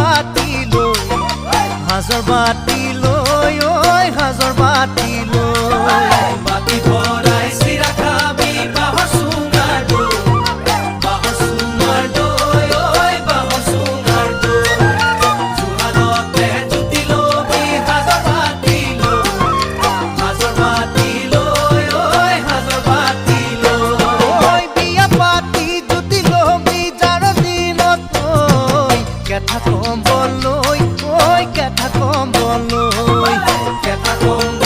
বাতি লৈ হাজৰ বাতি লৈ ঐ হাজৰ বাতি লৈ বাতি ভৰাই চিৰা খাবি বাঁহৰ চুঙাৰ দৈ বাঁহৰ চুঙাৰ দৈ ঐ বাঁহৰ চুঙাৰ দৈ জোহালতে জুতি লবি হাজৰ বাতি লৈ হাজৰ বাতি লৈ ঐ হাজৰ বাতি লৈ ঐ বিয়া পাতি জুতি লবি যাৰ দিনত ঐ কেঁথা কম্বল লৈ ঐ কেঁথা কম্বল লৈ কেঁথা কম্বল